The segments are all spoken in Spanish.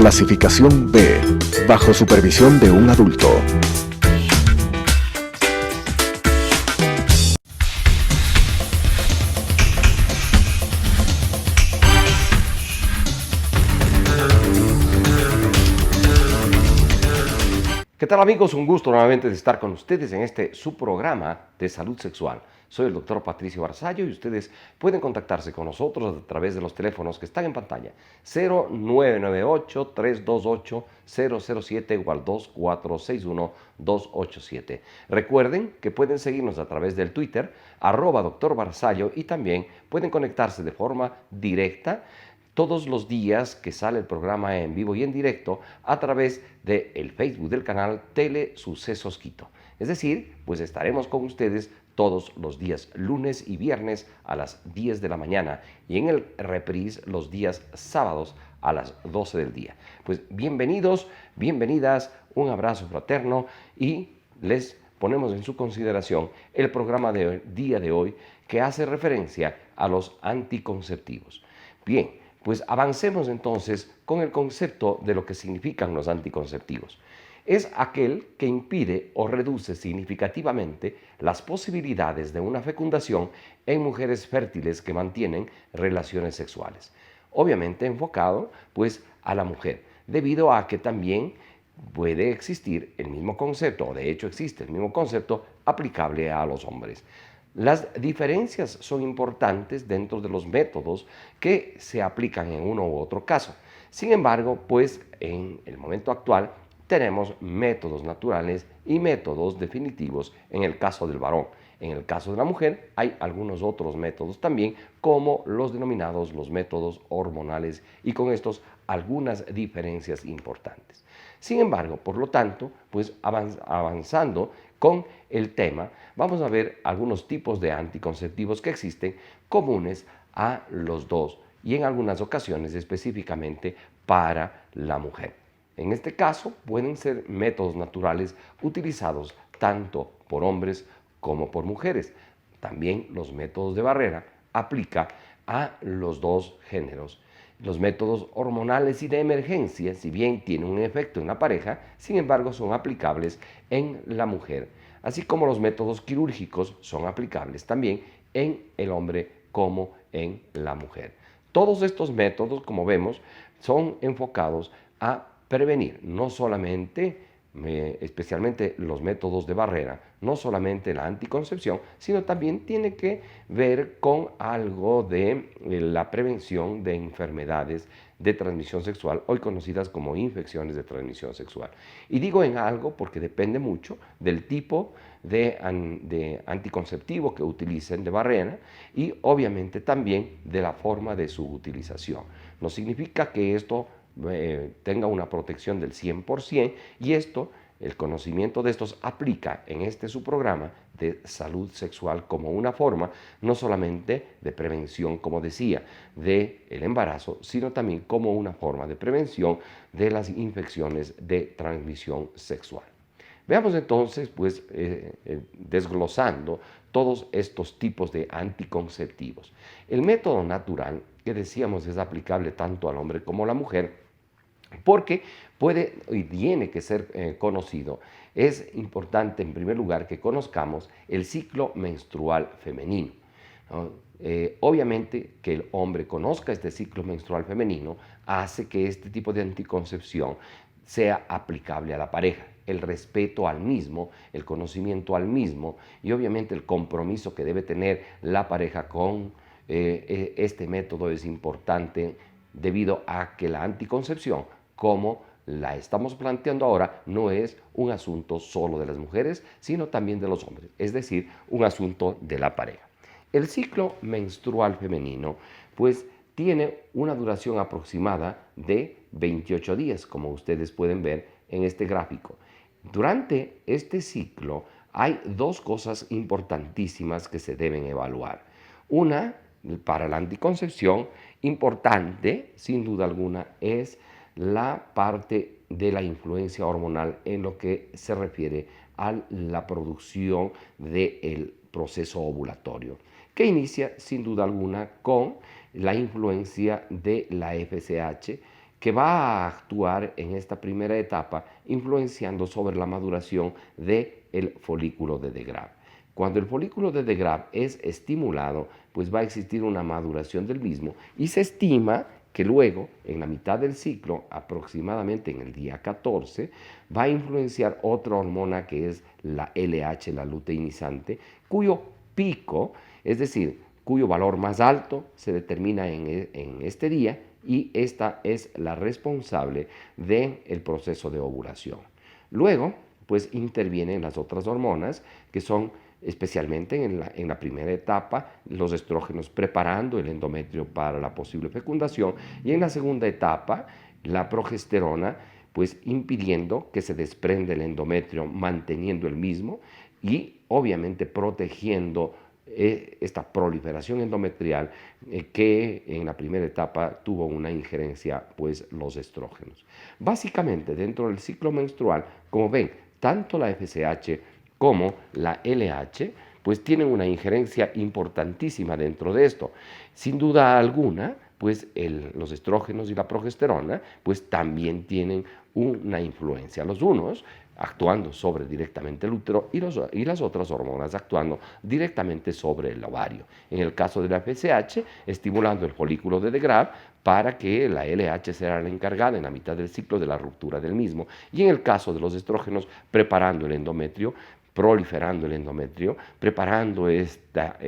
Clasificación B, bajo supervisión de un adulto. ¿Qué tal, amigos? Un gusto nuevamente de estar con ustedes en este su programa de salud sexual. Soy el doctor Patricio Barzallo y ustedes pueden contactarse con nosotros a través de los teléfonos que están en pantalla: 0998-328-007 o al 2461-287. Recuerden que pueden seguirnos a través del Twitter, @Dr. Barzallo, y también pueden conectarse de forma directa todos los días que sale el programa en vivo y en directo a través del Facebook del canal Telesucesos Quito. Es decir, pues estaremos con ustedes todos los días lunes y viernes a las 10 de la mañana y en el reprise los días sábados a las 12 del día. Pues bienvenidos, bienvenidas, un abrazo fraterno y les ponemos en su consideración el programa del día de hoy que hace referencia a los anticonceptivos. Bien, pues avancemos entonces con el concepto de lo que significan los anticonceptivos. Es aquel que impide o reduce significativamente las posibilidades de una fecundación en mujeres fértiles que mantienen relaciones sexuales. Obviamente enfocado pues a la mujer, debido a que también puede existir el mismo concepto, o de hecho existe el mismo concepto aplicable a los hombres. Las diferencias son importantes dentro de los métodos que se aplican en uno u otro caso. Sin embargo, pues en el momento actual tenemos métodos naturales y métodos definitivos en el caso del varón. En el caso de la mujer hay algunos otros métodos también, como los denominados los métodos hormonales, y con estos algunas diferencias importantes. Sin embargo, por lo tanto, pues avanzando con el tema, vamos a ver algunos tipos de anticonceptivos que existen comunes a los dos y en algunas ocasiones específicamente para la mujer. En este caso pueden ser métodos naturales utilizados tanto por hombres como por mujeres. También los métodos de barrera aplica a los dos géneros. Los métodos hormonales y de emergencia, si bien tienen un efecto en la pareja, sin embargo son aplicables en la mujer, así como los métodos quirúrgicos son aplicables también en el hombre como en la mujer. Todos estos métodos, como vemos, son enfocados a prevenir, no solamente, especialmente los métodos de barrera, no solamente la anticoncepción, sino también tiene que ver con algo de la prevención de enfermedades de transmisión sexual, hoy conocidas como infecciones de transmisión sexual. Y digo en algo porque depende mucho del tipo de anticonceptivo que utilicen de barrera y obviamente también de la forma de su utilización. No significa que esto tenga una protección del 100%, y esto, el conocimiento de estos aplica en este su programa de salud sexual como una forma no solamente de prevención, como decía, del embarazo, sino también como una forma de prevención de las infecciones de transmisión sexual. Veamos entonces, pues, desglosando todos estos tipos de anticonceptivos. El método natural, que decíamos es aplicable tanto al hombre como a la mujer, porque puede y tiene que ser conocido. Es importante, en primer lugar, que conozcamos el ciclo menstrual femenino, ¿no? Obviamente que el hombre conozca este ciclo menstrual femenino hace que este tipo de anticoncepción sea aplicable a la pareja. El respeto al mismo, el conocimiento al mismo y obviamente el compromiso que debe tener la pareja con este método es importante, debido a que la anticoncepción, como la estamos planteando ahora, no es un asunto solo de las mujeres, sino también de los hombres, es decir, un asunto de la pareja. El ciclo menstrual femenino, pues, tiene una duración aproximada de 28 días, como ustedes pueden ver en este gráfico. Durante este ciclo hay dos cosas importantísimas que se deben evaluar. Una, para la anticoncepción, importante, sin duda alguna, es la parte de la influencia hormonal en lo que se refiere a la producción del proceso ovulatorio, que inicia sin duda alguna con la influencia de la FSH, que va a actuar en esta primera etapa influenciando sobre la maduración del folículo de Degrave. Cuando el folículo de Degrave es estimulado, pues va a existir una maduración del mismo y se estima que luego, en la mitad del ciclo, aproximadamente en el día 14, va a influenciar otra hormona que es la LH, la luteinizante, cuyo pico, es decir, cuyo valor más alto se determina en este día y esta es la responsable del proceso de ovulación. Luego, pues intervienen las otras hormonas que son especialmente en la primera etapa, los estrógenos preparando el endometrio para la posible fecundación y en la segunda etapa, la progesterona, pues impidiendo que se desprenda el endometrio, manteniendo el mismo y obviamente protegiendo esta proliferación endometrial que en la primera etapa tuvo una injerencia, pues los estrógenos. Básicamente, dentro del ciclo menstrual, como ven, tanto la FSH como la LH, pues tienen una injerencia importantísima dentro de esto. Sin duda alguna, pues los estrógenos y la progesterona, pues también tienen una influencia. Los unos actuando sobre directamente el útero y las otras hormonas actuando directamente sobre el ovario. En el caso de la FSH, estimulando el folículo de Degrave para que la LH sea la encargada en la mitad del ciclo de la ruptura del mismo. Y en el caso de los estrógenos, preparando el endometrio, proliferando el endometrio, preparando esta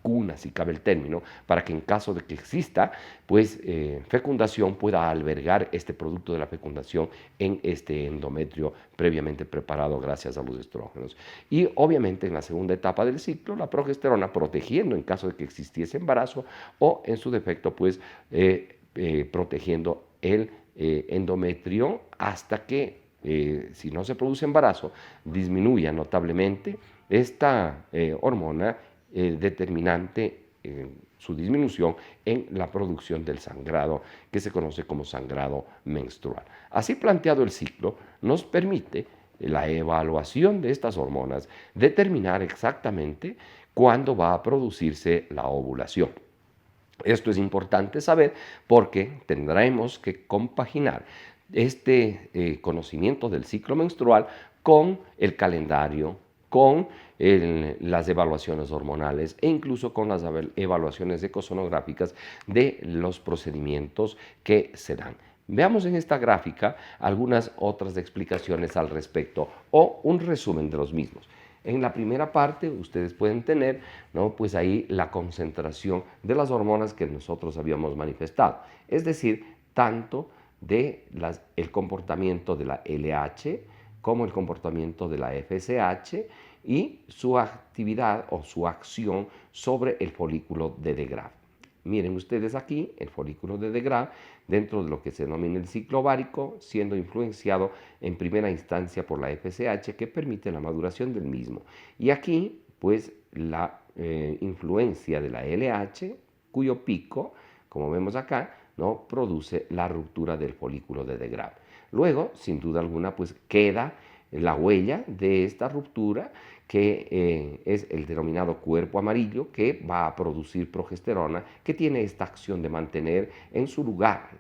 cuna, si cabe el término, para que en caso de que exista, pues fecundación pueda albergar este producto de la fecundación en este endometrio previamente preparado gracias a los estrógenos. Y obviamente en la segunda etapa del ciclo, la progesterona protegiendo en caso de que existiese embarazo o en su defecto, pues protegiendo el endometrio hasta que si no se produce embarazo, disminuya notablemente esta hormona determinante su disminución en la producción del sangrado que se conoce como sangrado menstrual. Así planteado el ciclo nos permite la evaluación de estas hormonas determinar exactamente cuándo va a producirse la ovulación. Esto es importante saber porque tendremos que compaginar este conocimiento del ciclo menstrual con el calendario, con las evaluaciones hormonales e incluso con las evaluaciones ecosonográficas de los procedimientos que se dan. Veamos en esta gráfica algunas otras explicaciones al respecto o un resumen de los mismos. En la primera parte ustedes pueden tener, ¿no?, pues ahí la concentración de las hormonas que nosotros habíamos manifestado, es decir, tanto de el comportamiento de la LH como el comportamiento de la FSH y su actividad o su acción sobre el folículo de Degrave. Miren ustedes aquí el folículo de Degrave dentro de lo que se denomina el ciclo ovárico, siendo influenciado en primera instancia por la FSH que permite la maduración del mismo. Y aquí, pues, la influencia de la LH, cuyo pico, como vemos acá, ¿no?, produce la ruptura del folículo de Degrave. Luego, sin duda alguna, pues queda la huella de esta ruptura que es el denominado cuerpo amarillo que va a producir progesterona que tiene esta acción de mantener en su lugar,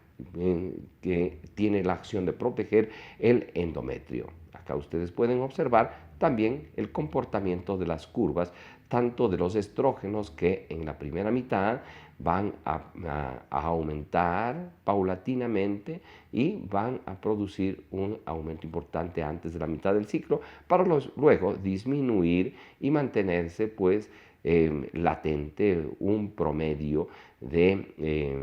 que tiene la acción de proteger el endometrio. Acá ustedes pueden observar también el comportamiento de las curvas, tanto de los estrógenos que en la primera mitad van a aumentar paulatinamente y van a producir un aumento importante antes de la mitad del ciclo para luego disminuir y mantenerse pues latente un promedio en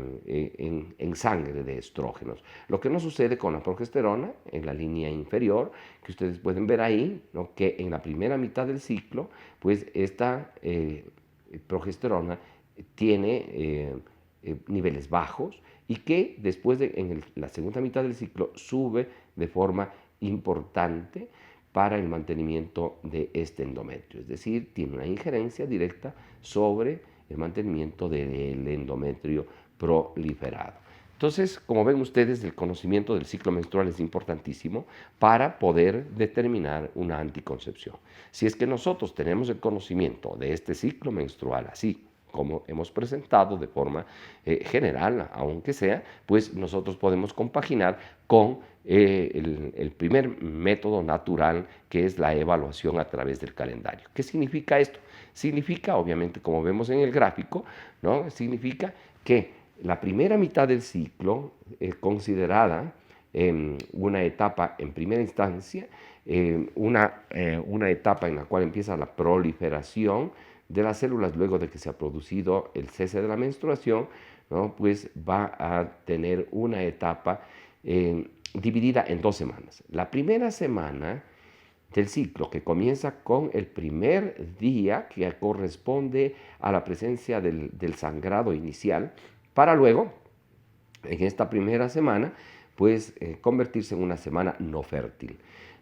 sangre de estrógenos. Lo que no sucede con la progesterona en la línea inferior, que ustedes pueden ver ahí, ¿no?, que en la primera mitad del ciclo, pues esta progesterona tiene niveles bajos y que después en la segunda mitad del ciclo sube de forma importante para el mantenimiento de este endometrio. Es decir, tiene una injerencia directa sobre el mantenimiento del endometrio proliferado. Entonces, como ven ustedes, el conocimiento del ciclo menstrual es importantísimo para poder determinar una anticoncepción. Si es que nosotros tenemos el conocimiento de este ciclo menstrual así, como hemos presentado de forma general, aunque sea, pues nosotros podemos compaginar con el primer método natural, que es la evaluación a través del calendario. ¿Qué significa esto? Significa, obviamente, como vemos en el gráfico, ¿no? Significa que la primera mitad del ciclo es considerada una etapa en primera instancia, una etapa en la cual empieza la proliferación de las células luego de que se ha producido el cese de la menstruación, ¿no? Pues va a tener una etapa dividida en 2 semanas. La primera semana del ciclo, que comienza con el primer día que corresponde a la presencia del sangrado inicial, para luego, en esta primera semana, pues convertirse en una semana no fértil.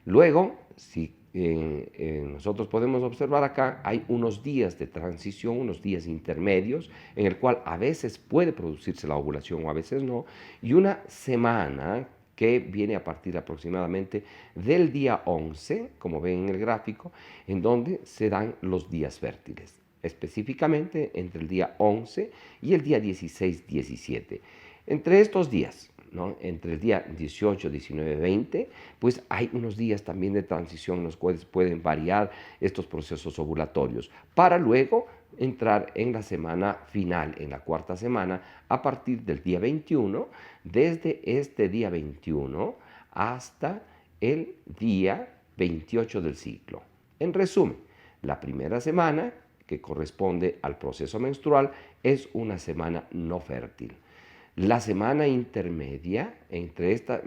Luego, si nosotros podemos observar acá, hay unos días de transición, unos días intermedios, en el cual a veces puede producirse la ovulación o a veces no, y una semana que viene a partir aproximadamente del día 11, como ven en el gráfico, en donde se dan los días fértiles, específicamente entre el día 11 y el día 16-17. Entre estos días, ¿no? Entre el día 18, 19, 20, pues hay unos días también de transición en los cuales pueden variar estos procesos ovulatorios, para luego entrar en la semana final, en la cuarta semana, a partir del día 21, desde este día 21 hasta el día 28 del ciclo. En resumen, la primera semana, que corresponde al proceso menstrual, es una semana no fértil. La semana intermedia, entre esta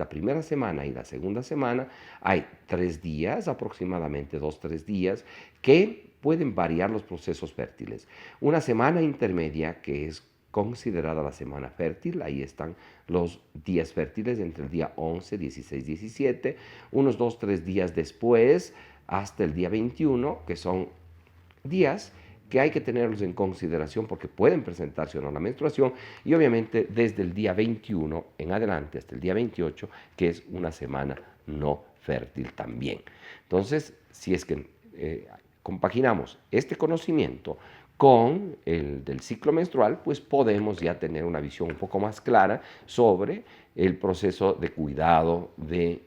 primera semana y la segunda semana, hay 3 días, aproximadamente 2-3 días, que pueden variar los procesos fértiles. Una semana intermedia, que es considerada la semana fértil, ahí están los días fértiles entre el día 11, 16, 17, unos 2-3 días después, hasta el día 21, que son días que hay que tenerlos en consideración porque pueden presentarse o no la menstruación, y obviamente desde el día 21 en adelante hasta el día 28, que es una semana no fértil también. Entonces, si es que compaginamos este conocimiento con el del ciclo menstrual, pues podemos ya tener una visión un poco más clara sobre el proceso de cuidado del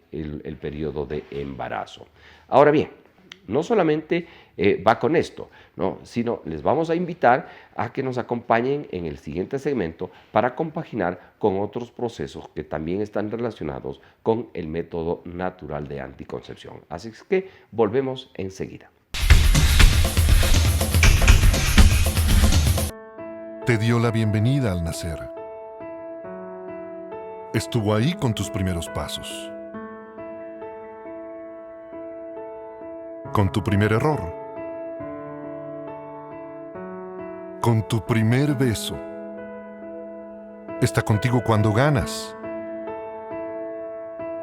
periodo de embarazo. Ahora bien, no solamente va con esto, ¿no? Sino les vamos a invitar a que nos acompañen en el siguiente segmento para compaginar con otros procesos que también están relacionados con el método natural de anticoncepción. Así es que volvemos enseguida. Te dio la bienvenida al nacer. Estuvo ahí con tus primeros pasos, con tu primer error, con tu primer beso. Está contigo cuando ganas,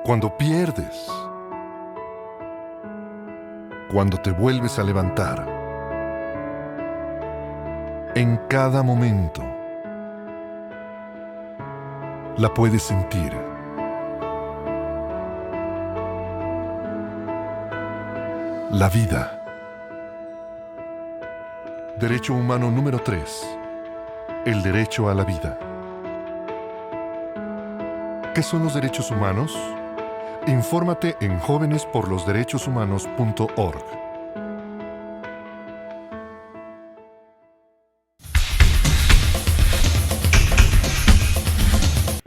cuando pierdes, cuando te vuelves a levantar. En cada momento la puedes sentir. La vida. Derecho humano número 3. El derecho a la vida. ¿Qué son los derechos humanos? Infórmate en jovenesporlosderechoshumanos.org.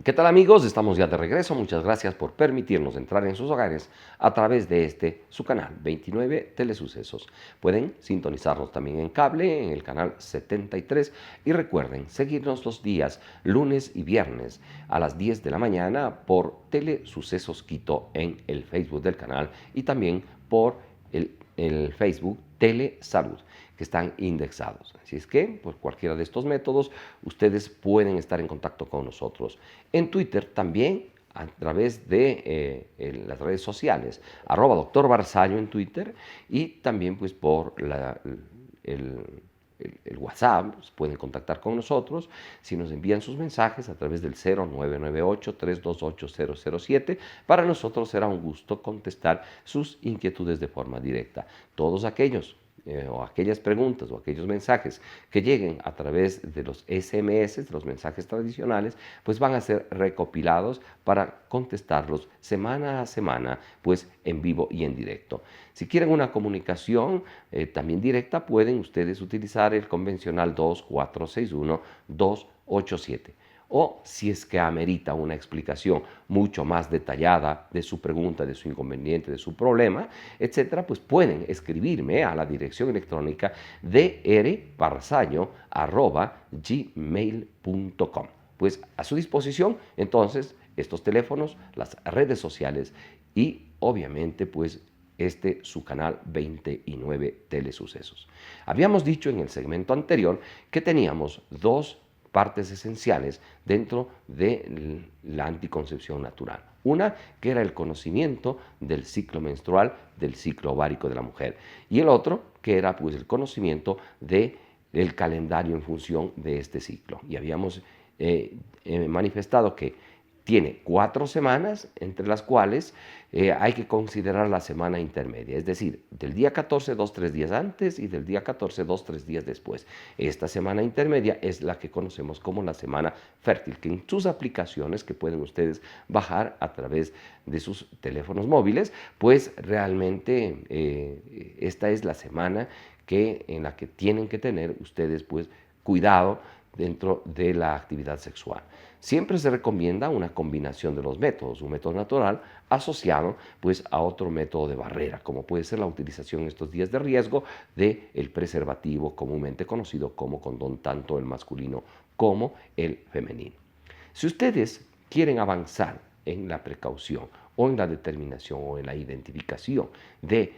¿Qué tal, amigos? Estamos ya de regreso. Muchas gracias por permitirnos entrar en sus hogares a través de su canal 29 Telesucesos. Pueden sintonizarnos también en cable en el canal 73 y recuerden seguirnos los días lunes y viernes a las 10 de la mañana por Telesucesos Quito en el Facebook del canal y también por el Facebook Telesalud, que están indexados. Así es que, por cualquiera de estos métodos, ustedes pueden estar en contacto con nosotros. En Twitter también, a través de las redes sociales, @Dr. Barzallo en Twitter, y también pues por el WhatsApp, pueden contactar con nosotros si nos envían sus mensajes a través del 0998-328-007. Para nosotros será un gusto contestar sus inquietudes de forma directa. Todos aquellos o aquellas preguntas o aquellos mensajes que lleguen a través de los SMS, de los mensajes tradicionales, pues van a ser recopilados para contestarlos semana a semana, pues en vivo y en directo. Si quieren una comunicación también directa, pueden ustedes utilizar el convencional 2461-287. O si es que amerita una explicación mucho más detallada de su pregunta, de su inconveniente, de su problema, etcétera, pues pueden escribirme a la dirección electrónica drparrasallo@gmail.com. Pues a su disposición, entonces, estos teléfonos, las redes sociales y obviamente pues su canal 29 Telesucesos. Habíamos dicho en el segmento anterior que teníamos dos partes esenciales dentro de la anticoncepción natural. Una que era el conocimiento del ciclo menstrual, del ciclo ovárico de la mujer, y el otro que era pues el conocimiento del calendario en función de este ciclo. Y habíamos manifestado que tiene 4 semanas, entre las cuales hay que considerar la semana intermedia, es decir, del día 14, 2-3 días antes y del día 14, 2-3 días después. Esta semana intermedia es la que conocemos como la semana fértil, que en sus aplicaciones que pueden ustedes bajar a través de sus teléfonos móviles, pues realmente esta es la semana en la que tienen que tener ustedes pues cuidado dentro de la actividad sexual. Siempre se recomienda una combinación de los métodos, un método natural asociado pues a otro método de barrera, como puede ser la utilización en estos días de riesgo del preservativo comúnmente conocido como condón, tanto el masculino como el femenino. Si ustedes quieren avanzar en la precaución o en la determinación o en la identificación del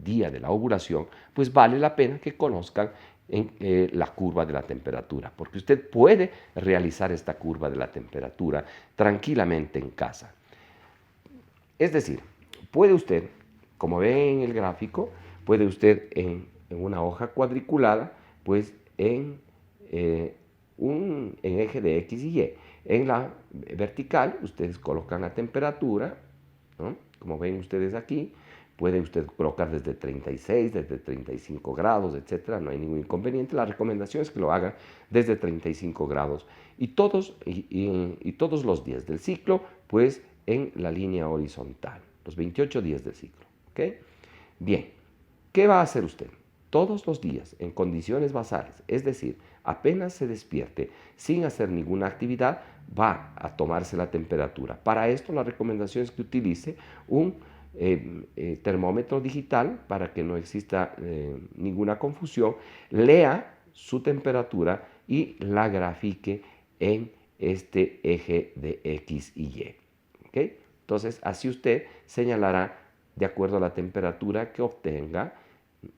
día de la ovulación, pues vale la pena que conozcan la curva de la temperatura, porque usted puede realizar esta curva de la temperatura tranquilamente en casa. Es decir, puede usted, como ve en el gráfico, puede usted en una hoja cuadriculada, pues en eje de X y Y. En la vertical, ustedes colocan la temperatura, ¿no? Como ven ustedes aquí, puede usted colocar desde 36, desde 35 grados, etcétera, no hay ningún inconveniente. La recomendación es que lo hagan desde 35 grados y todos los días del ciclo, pues en la línea horizontal, los 28 días del ciclo. ¿Okay? Bien, ¿qué va a hacer usted? Todos los días en condiciones basales, es decir, apenas se despierte sin hacer ninguna actividad, va a tomarse la temperatura. Para esto la recomendación es que utilice un termómetro digital para que no exista ninguna confusión, lea su temperatura y la grafique en este eje de X y Y. ¿Okay? Entonces, así usted señalará de acuerdo a la temperatura que obtenga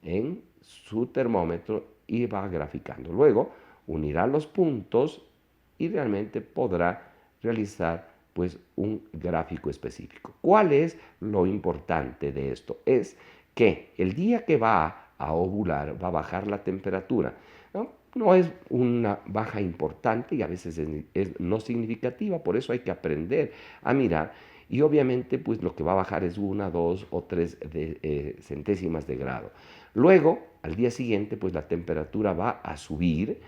en su termómetro y va graficando. Luego, unirá los puntos y realmente podrá realizar pues un gráfico específico. ¿Cuál es lo importante de esto? Es que el día que va a ovular va a bajar la temperatura. No es una baja importante y a veces es no significativa, por eso hay que aprender a mirar y obviamente pues lo que va a bajar es 1, 2 o 3 centésimas de grado. Luego, al día siguiente, pues la temperatura va a subir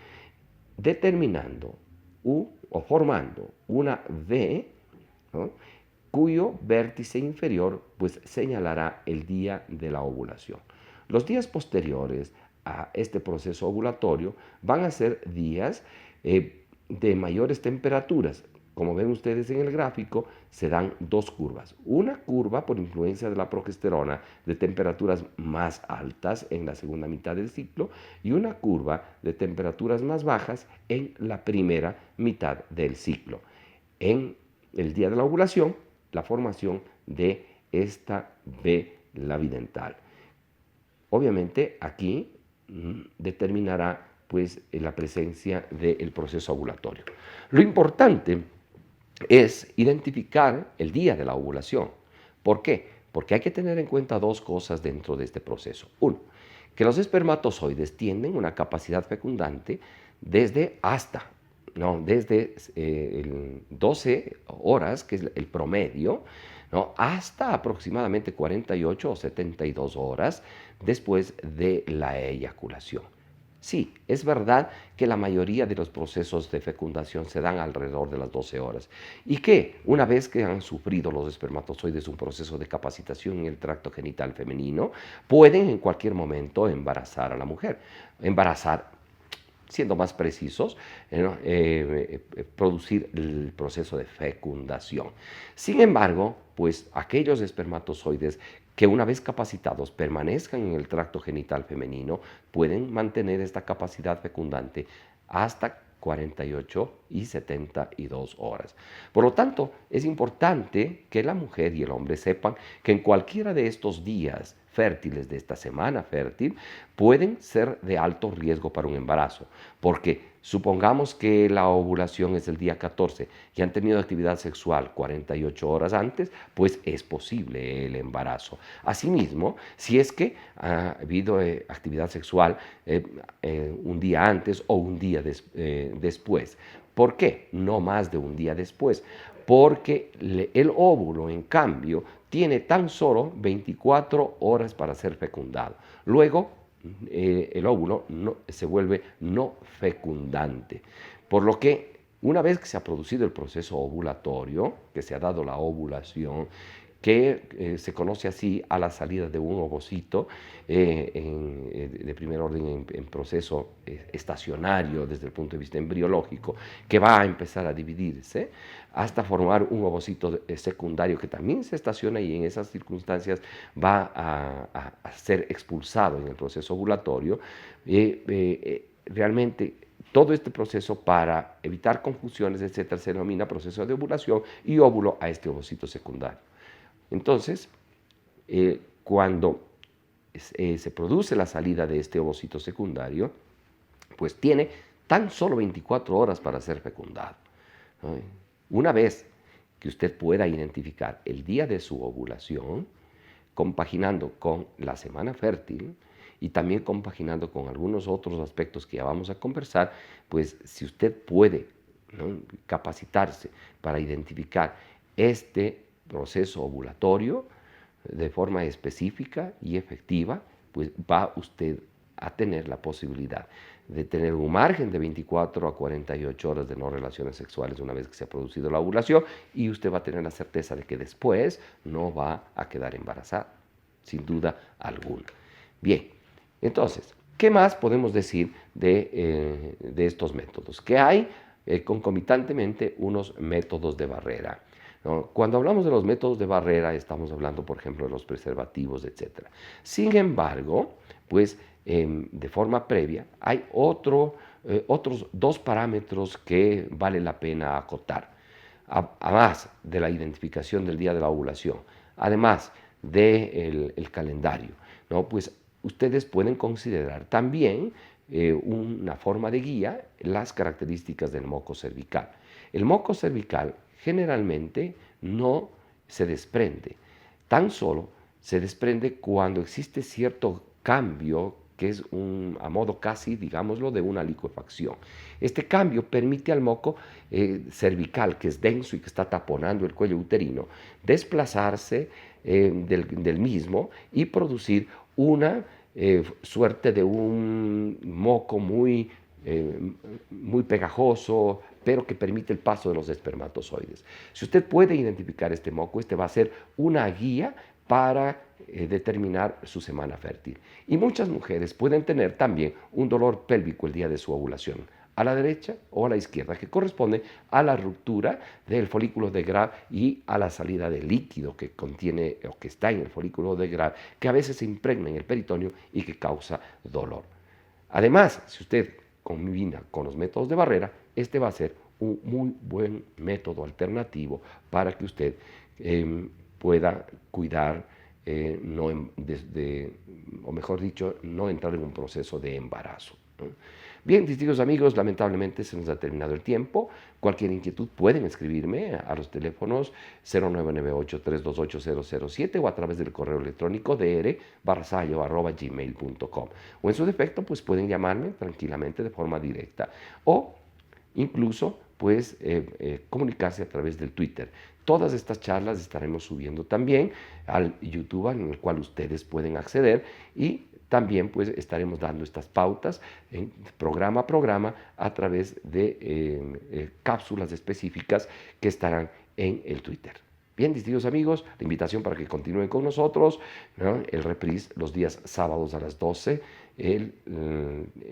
determinando o formando una V, ¿no?, cuyo vértice inferior pues señalará el día de la ovulación. Los días posteriores a este proceso ovulatorio van a ser días de mayores temperaturas. Como ven ustedes en el gráfico, se dan dos curvas. Una curva por influencia de la progesterona de temperaturas más altas en la segunda mitad del ciclo y una curva de temperaturas más bajas en la primera mitad del ciclo. En el día de la ovulación, la formación de esta V labidental. Obviamente aquí determinará pues la presencia del proceso ovulatorio. Lo importante es identificar el día de la ovulación. ¿Por qué? Porque hay que tener en cuenta dos cosas dentro de este proceso. Uno, que los espermatozoides tienen una capacidad fecundante desde 12 horas, que es el promedio, ¿no? Hasta aproximadamente 48 o 72 horas después de la eyaculación. Sí, es verdad que la mayoría de los procesos de fecundación se dan alrededor de las 12 horas y que una vez que han sufrido los espermatozoides un proceso de capacitación en el tracto genital femenino, pueden en cualquier momento embarazar a la mujer. Embarazar, siendo más precisos, producir el proceso de fecundación. Sin embargo, pues aquellos espermatozoides que una vez capacitados permanezcan en el tracto genital femenino pueden mantener esta capacidad fecundante hasta 48 y 72 horas. Por lo tanto, es importante que la mujer y el hombre sepan que en cualquiera de estos días fértiles de esta semana fértil pueden ser de alto riesgo para un embarazo, porque supongamos que la ovulación es el día 14 y han tenido actividad sexual 48 horas antes, pues es posible el embarazo. Asimismo, si es que ha habido actividad sexual un día antes o un día después. ¿Por qué? No más de un día después. Porque el óvulo, en cambio, tiene tan solo 24 horas para ser fecundado. Luego, el óvulo se vuelve no fecundante. Por lo que, una vez que se ha producido el proceso ovulatorio, que se ha dado la ovulación, que se conoce así a la salida de un ovocito de primer orden en proceso estacionario desde el punto de vista embriológico, que va a empezar a dividirse hasta formar un ovocito secundario que también se estaciona y en esas circunstancias va a ser expulsado en el proceso ovulatorio. Realmente todo este proceso, para evitar confusiones, etcétera, se denomina proceso de ovulación y óvulo a este ovocito secundario. Entonces, cuando se produce la salida de este ovocito secundario, pues tiene tan solo 24 horas para ser fecundado, ¿no? Una vez que usted pueda identificar el día de su ovulación, compaginando con la semana fértil y también compaginando con algunos otros aspectos que ya vamos a conversar, pues si usted puede, ¿no?, capacitarse para identificar este proceso ovulatorio de forma específica y efectiva, pues va usted a tener la posibilidad de tener un margen de 24 a 48 horas de no relaciones sexuales una vez que se ha producido la ovulación, y usted va a tener la certeza de que después no va a quedar embarazada, sin duda alguna. Bien, entonces, ¿qué más podemos decir de estos métodos? Que hay concomitantemente unos métodos de barrera, ¿no? Cuando hablamos de los métodos de barrera, estamos hablando, por ejemplo, de los preservativos, etc. Sin embargo, pues de forma previa, hay otros dos parámetros que vale la pena acotar. Además de la identificación del día de la ovulación, además del calendario, ¿no? Pues ustedes pueden considerar también una forma de guía las características del moco cervical. El moco cervical generalmente no se desprende, tan solo se desprende cuando existe cierto cambio que es a modo casi, digámoslo, de una licuefacción. Este cambio permite al moco cervical, que es denso y que está taponando el cuello uterino, desplazarse del mismo y producir una suerte de un moco muy pegajoso, pero que permite el paso de los espermatozoides. Si usted puede identificar este moco, este va a ser una guía para determinar su semana fértil. Y muchas mujeres pueden tener también un dolor pélvico el día de su ovulación, a la derecha o a la izquierda, que corresponde a la ruptura del folículo de Graf y a la salida de líquido que contiene o que está en el folículo de Graf, que a veces se impregna en el peritoneo y que causa dolor. Además, si usted combina con los métodos de barrera, este va a ser un muy buen método alternativo para que usted pueda cuidar, o mejor dicho, no entrar en un proceso de embarazo, ¿no? Bien, distinguidos amigos, lamentablemente se nos ha terminado el tiempo. Cualquier inquietud pueden escribirme a los teléfonos 0998-328-007 o a través del correo electrónico dr.varsallo@gmail.com, o en su defecto pues pueden llamarme tranquilamente de forma directa, o incluso pues comunicarse a través del Twitter. Todas estas charlas estaremos subiendo también al YouTube, en el cual ustedes pueden acceder, y también pues estaremos dando estas pautas en programa a programa a través de cápsulas específicas que estarán en el Twitter. Bien, distinguidos amigos, la invitación para que continúen con nosotros, ¿no? El reprise los días sábados a las 12, el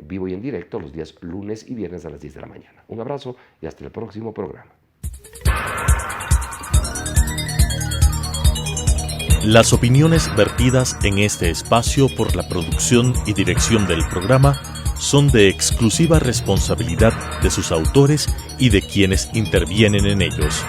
vivo y en directo los días lunes y viernes a las 10 de la mañana. Un abrazo y hasta el próximo programa. Las opiniones vertidas en este espacio por la producción y dirección del programa son de exclusiva responsabilidad de sus autores y de quienes intervienen en ellos.